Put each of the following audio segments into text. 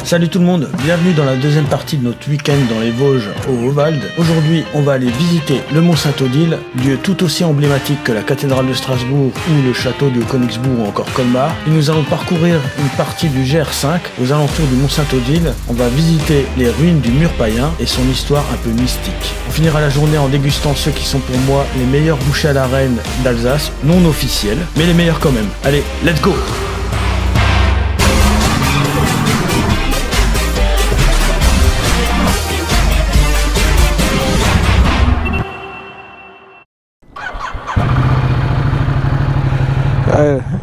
Salut tout le monde, bienvenue dans la deuxième partie de notre week-end dans les Vosges au Hauwald. Aujourd'hui, on va aller visiter le Mont Saint-Odile, lieu tout aussi emblématique que la cathédrale de Strasbourg ou le château de Königsbourg ou encore Colmar. Et nous allons parcourir une partie du GR5 aux alentours du Mont Saint-Odile. On va visiter les ruines du mur païen et son histoire un peu mystique. On finira la journée en dégustant ceux qui sont pour moi les meilleurs bouchées à la reine d'Alsace, non officiels, mais les meilleurs quand même. Allez, let's go!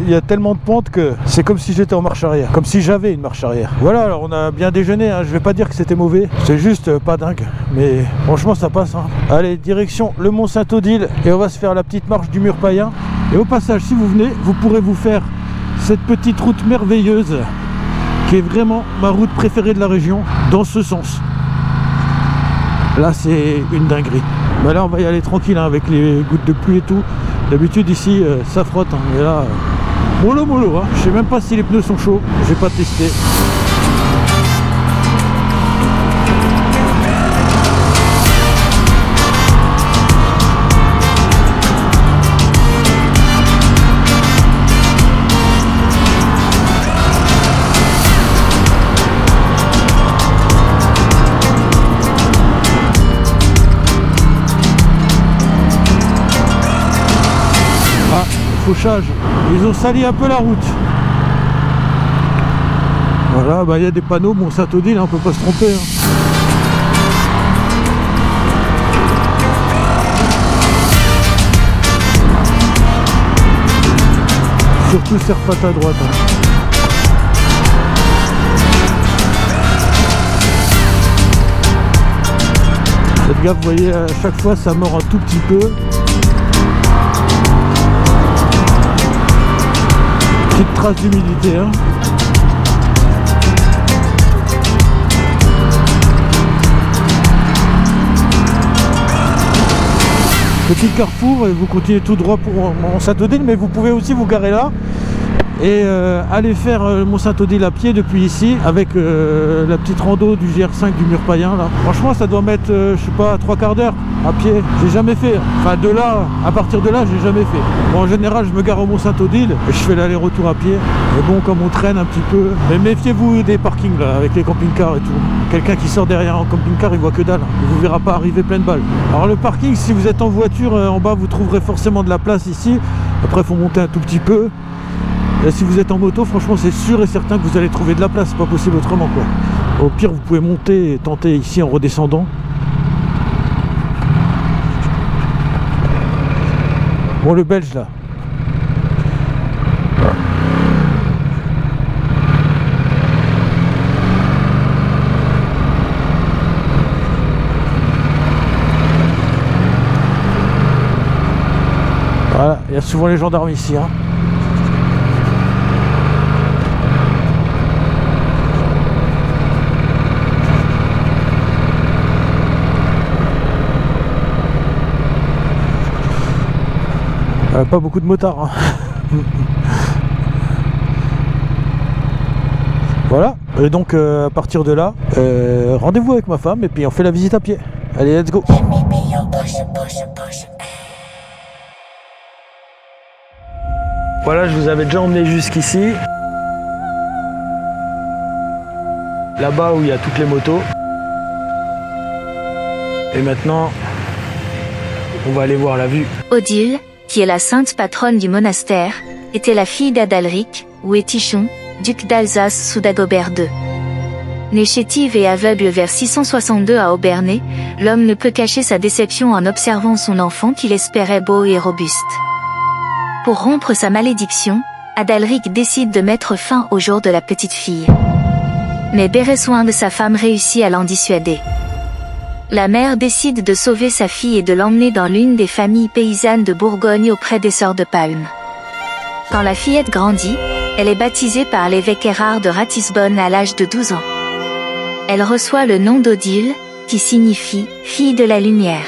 Il y a tellement de pentes que c'est comme si j'étais en marche arrière, comme si j'avais une marche arrière. Voilà, alors on a bien déjeuné, hein. Je vais pas dire que c'était mauvais, c'est juste pas dingue, mais franchement ça passe, hein. Allez, direction le Mont Saint-Odile et on va se faire la petite marche du mur païen. Et au passage, si vous venez, vous pourrez vous faire cette petite route merveilleuse qui est vraiment ma route préférée de la région, dans ce sens. Là c'est une dinguerie. Mais là on va y aller tranquille, hein, avec les gouttes de pluie et tout. D'habitude ici ça frotte, hein, mais là mollo mollo, hein. Je sais même pas si les pneus sont chauds, j'ai pas testé. Ils ont sali un peu la route. Voilà, bah il y a des panneaux, Mont Saint-Odile, hein, on peut pas se tromper, hein. Surtout serre pas à droite, hein. Faites gaffe, vous voyez, à chaque fois ça mord un tout petit peu. Petite trace d'humidité, hein. Petit carrefour et vous continuez tout droit pour Mont Saint-Odile, mais vous pouvez aussi vous garer là et aller faire Mont Saint-Odile à pied depuis ici avec la petite rando du GR5 du mur païen là. Franchement ça doit mettre je sais pas 3/4 d'heure à pied. J'ai jamais fait, enfin de là, à partir de là j'ai jamais fait. Bon, en général je me gare au Mont Saint-Odile et je fais l'aller-retour à pied. Mais bon, comme on traîne un petit peu, mais méfiez-vous des parkings là avec les camping-cars et tout. Quelqu'un qui sort derrière un camping-car il voit que dalle, il vous verra pas arriver pleine balle. Alors le parking, si vous êtes en voiture en bas vous trouverez forcément de la place ici. Après il faut monter un tout petit peu. Et si vous êtes en moto, franchement c'est sûr et certain que vous allez trouver de la place, c'est pas possible autrement quoi. Au pire vous pouvez monter et tenter ici en redescendant. Bon, le belge là. Voilà, il y a souvent les gendarmes ici, hein. Pas beaucoup de motards, hein. Voilà, et donc à partir de là, rendez-vous avec ma femme et puis on fait la visite à pied. Allez, let's go. Voilà, je vous avais déjà emmené jusqu'ici. Là-bas où il y a toutes les motos. Et maintenant, on va aller voir la vue. Odile, qui est la sainte patronne du monastère, était la fille d'Adalric, ou Étichon, duc d'Alsace sous Dagobert II. Né chétive et aveugle vers 662 à Obernai, l'homme ne peut cacher sa déception en observant son enfant qu'il espérait beau et robuste. Pour rompre sa malédiction, Adalric décide de mettre fin au jour de la petite fille. Mais Bérésoin de sa femme réussit à l'en dissuader. La mère décide de sauver sa fille et de l'emmener dans l'une des familles paysannes de Bourgogne auprès des sœurs de Palme. Quand la fillette grandit, elle est baptisée par l'évêque Erard de Ratisbonne à l'âge de 12 ans. Elle reçoit le nom d'Odile, qui signifie « fille de la lumière ».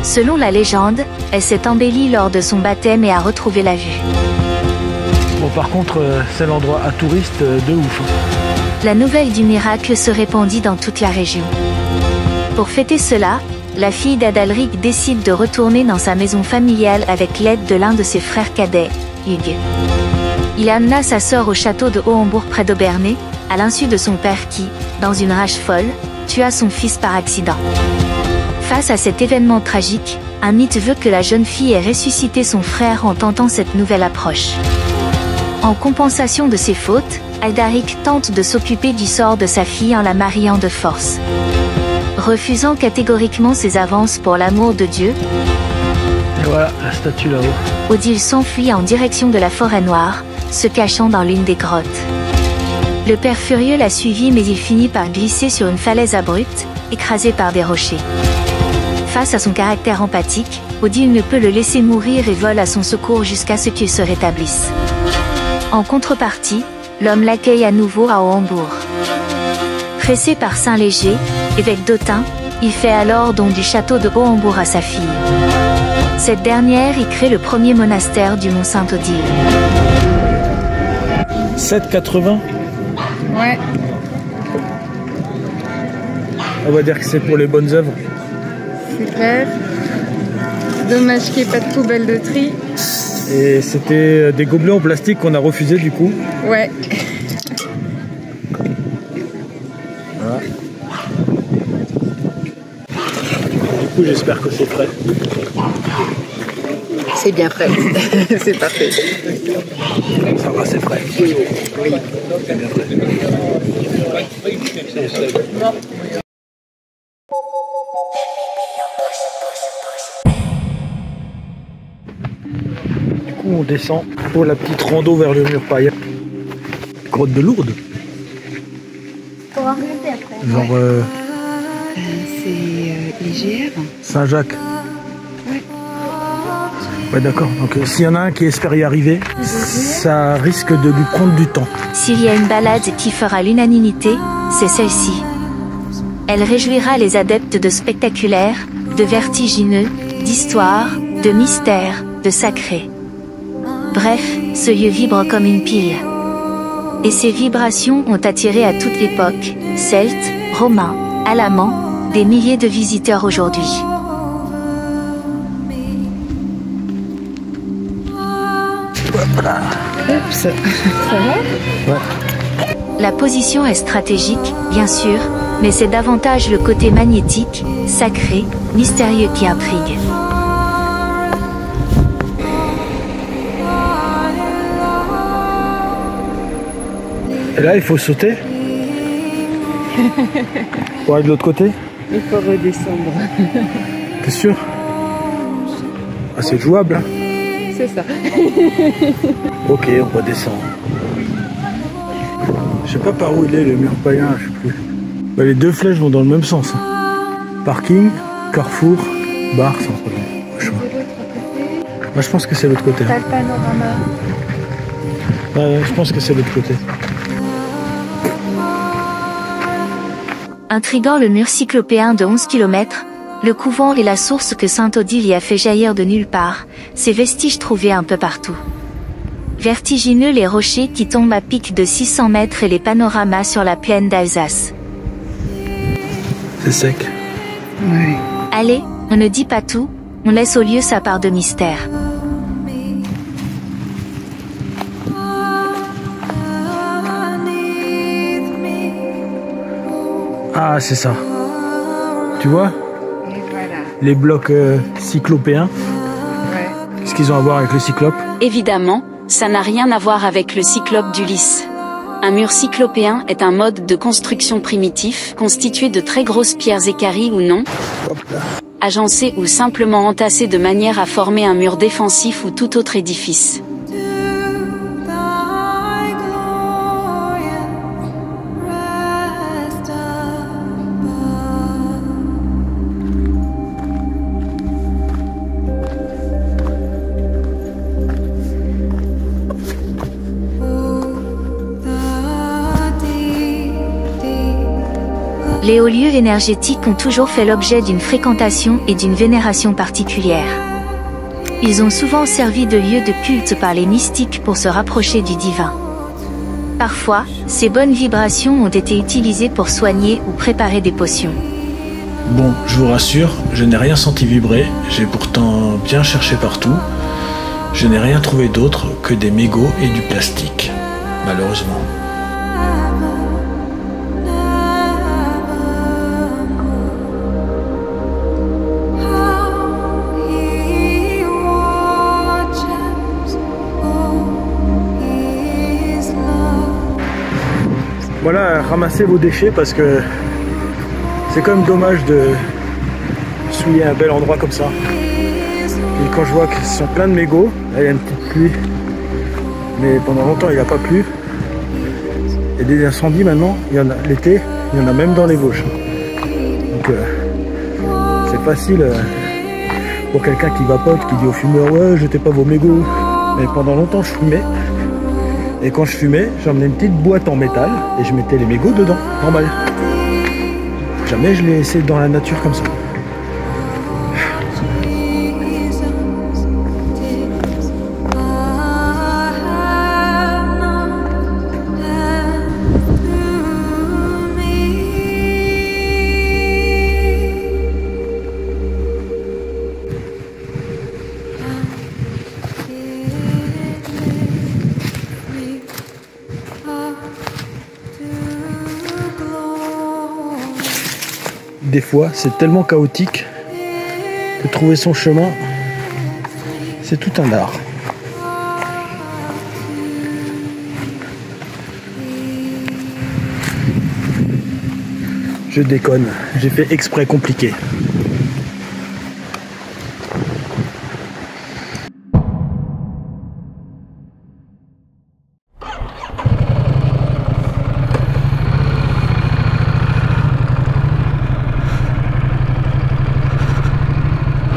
Selon la légende, elle s'est embellie lors de son baptême et a retrouvé la vue. Bon, par contre, c'est l'endroit à touristes de ouf. La nouvelle du miracle se répandit dans toute la région. Pour fêter cela, la fille d'Adalric décide de retourner dans sa maison familiale avec l'aide de l'un de ses frères cadets, Hugues. Il amena sa sœur au château de Hohenbourg près d'Aubernay, à l'insu de son père qui, dans une rage folle, tua son fils par accident. Face à cet événement tragique, un mythe veut que la jeune fille ait ressuscité son frère en tentant cette nouvelle approche. En compensation de ses fautes, Adalric tente de s'occuper du sort de sa fille en la mariant de force. Refusant catégoriquement ses avances pour l'amour de Dieu, Et voilà, la statue là-haut. Odile s'enfuit en direction de la forêt noire, se cachant dans l'une des grottes. Le père furieux l'a suivi mais il finit par glisser sur une falaise abrupte, écrasé par des rochers. Face à son caractère empathique, Odile ne peut le laisser mourir et vole à son secours jusqu'à ce qu'il se rétablisse. En contrepartie, l'homme l'accueille à nouveau à Hohenbourg. Pressé par Saint-Léger, évêque d'Autun, il fait alors don du château de Hohenbourg à sa fille. Cette dernière y crée le premier monastère du Mont Saint-Odile. 7,80. Ouais. On va dire que c'est pour les bonnes œuvres. C'est clair. Dommage qu'il n'y ait pas de poubelle de tri. Et c'était des gobelets en plastique qu'on a refusé du coup. Ouais. Voilà. Du coup j'espère que c'est frais. C'est bien frais. C'est parfait. Ça va, c'est frais. Oui. C'est bien frais. Du coup on descend pour la petite rando vers le mur païen. Grotte de Lourdes. Pour remonter après. Genre C'est l'IGR. Saint-Jacques. Ouais. Ouais d'accord, donc s'il y en a un qui espère y arriver, ça risque de lui prendre du temps. S'il y a une balade qui fera l'unanimité, c'est celle-ci. Elle réjouira les adeptes de spectaculaire, de vertigineux, d'histoire, de mystère, de sacré. Bref, ce lieu vibre comme une pile. Et ces vibrations ont attiré à toute l'époque, Celtes, Romains, Alamans, des milliers de visiteurs aujourd'hui. Oups. Ça va? Ouais. La position est stratégique, bien sûr, mais c'est davantage le côté magnétique, sacré, mystérieux qui intrigue. Et là il faut sauter. Pour aller de l'autre côté. Il faut redescendre. T'es sûr? Ah c'est jouable hein. C'est ça. Ok, on va descendre. Je sais pas par où il est le mur païen, je sais plus. Bah, les deux flèches vont dans le même sens. Hein. Parking, carrefour, bar, centre-ville. Moi je pense que c'est l'autre côté. T'as Hein. le panorama. Ouais, je pense que c'est l'autre côté. Intriguant le mur cyclopéen de 11 km, le couvent et la source que Saint-Odile y a fait jaillir de nulle part, ces vestiges trouvés un peu partout. Vertigineux les rochers qui tombent à pic de 600 mètres et les panoramas sur la plaine d'Alsace. C'est sec. Ouais. Allez, on ne dit pas tout, on laisse au lieu sa part de mystère. Ah c'est ça. Tu vois? Et voilà. Les blocs cyclopéens. Ouais. Qu'est-ce qu'ils ont à voir avec le cyclope? Évidemment, ça n'a rien à voir avec le cyclope d'Ulysse. Un mur cyclopéen est un mode de construction primitif constitué de très grosses pierres équarries ou non, agencées ou simplement entassées de manière à former un mur défensif ou tout autre édifice. Les hauts lieux énergétiques ont toujours fait l'objet d'une fréquentation et d'une vénération particulière. Ils ont souvent servi de lieu de culte par les mystiques pour se rapprocher du divin. Parfois, ces bonnes vibrations ont été utilisées pour soigner ou préparer des potions. Bon, je vous rassure, je n'ai rien senti vibrer, j'ai pourtant bien cherché partout. Je n'ai rien trouvé d'autre que des mégots et du plastique, malheureusement. Voilà, ramassez vos déchets parce que c'est quand même dommage de souiller un bel endroit comme ça. Et quand je vois qu'ils sont pleins de mégots, là il y a une petite pluie, mais pendant longtemps il n'a pas plu. Et des incendies maintenant, il y en a l'été, il y en a même dans les Vosges. Donc c'est facile pour quelqu'un qui vapote, qui dit aux fumeurs ouais jetez pas vos mégots. Mais pendant longtemps je fumais. Et quand je fumais, j'emmenais une petite boîte en métal et je mettais les mégots dedans, normal. Jamais je l'ai laissé dans la nature comme ça. Des fois, c'est tellement chaotique que trouver son chemin, c'est tout un art. Je déconne, j'ai fait exprès compliqué.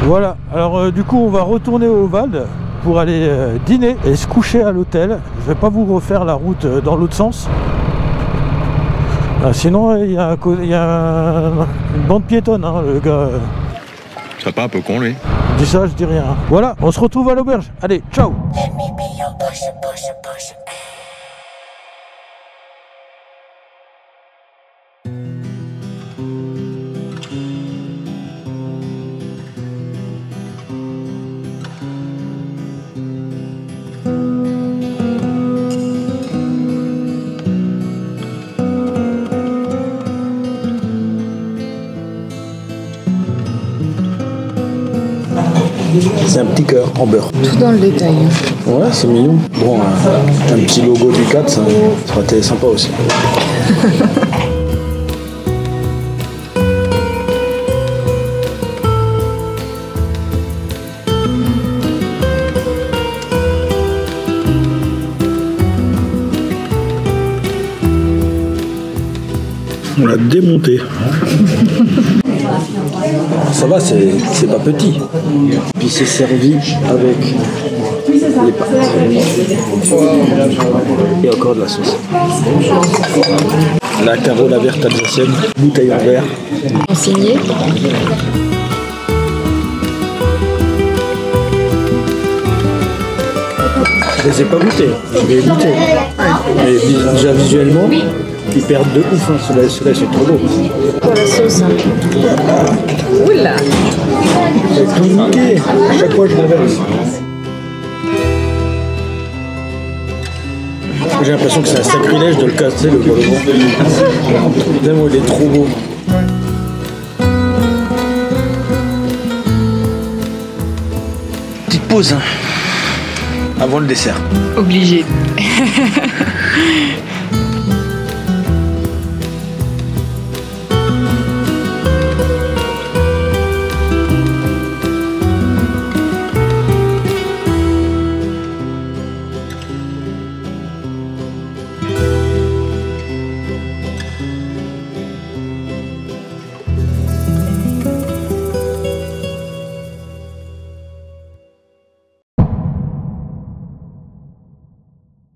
Voilà, alors du coup on va retourner au Wald pour aller dîner et se coucher à l'hôtel. Je vais pas vous refaire la route dans l'autre sens. Sinon il y a une bande piétonne, hein, le gars. C'est pas un peu con lui. Je dis ça, je dis rien. Voilà, on se retrouve à l'auberge. Allez, ciao. C'est un petit cœur en beurre. Tout dans le détail. Ouais, c'est mignon. Bon, un petit logo du 4, ça aurait été sympa aussi. On l'a démonté. Ça va, c'est pas petit. Puis c'est servi avec les pâtes. Et encore de la sauce. La Carola verte alsacienne, bouteille en verre. Enseigné. Je les ai pas goûtés, je vais les goûter. Mais déjà visuellement, ils perdent de ouf, hein. Ceux-là sont trop beaux. Pour la sauce. Oula. C'est tout niqué. À chaque fois je renverse. J'ai l'impression que c'est un sacrilège de le casser le volant. Tellement il est trop beau. Petite pause hein, avant le dessert. Obligé.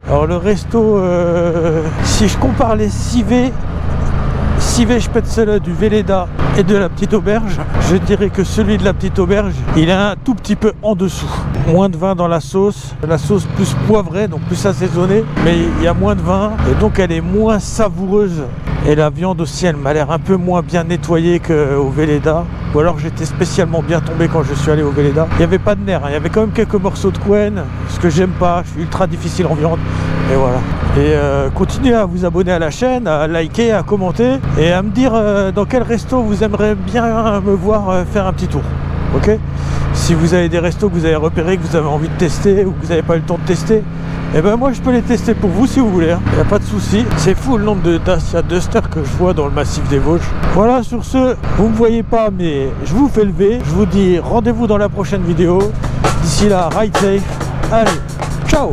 Alors le resto, si je compare les civets, Sive Spätzle du Véleda et de la Petite Auberge, je dirais que celui de la Petite Auberge, il est un tout petit peu en dessous. Moins de vin dans la sauce plus poivrée, donc plus assaisonnée, mais il y a moins de vin et donc elle est moins savoureuse. Et la viande aussi, elle m'a l'air un peu moins bien nettoyée qu'au Véleda. Ou alors j'étais spécialement bien tombé quand je suis allé au Véleda. Il n'y avait pas de nerfs, hein. Il y avait quand même quelques morceaux de couenne, ce que j'aime pas, je suis ultra difficile en viande. Et voilà. Et continuez à vous abonner à la chaîne, à liker, à commenter et à me dire dans quel resto vous aimeriez bien me voir faire un petit tour. Ok? Si vous avez des restos que vous avez repérés, que vous avez envie de tester ou que vous n'avez pas eu le temps de tester, et ben moi je peux les tester pour vous si vous voulez, hein. Il n'y a pas de souci. C'est fou le nombre de Dacia Duster que je vois dans le massif des Vosges. Voilà, sur ce, vous ne me voyez pas mais je vous fais lever. Je vous dis rendez-vous dans la prochaine vidéo. D'ici là, ride safe. Allez, ciao.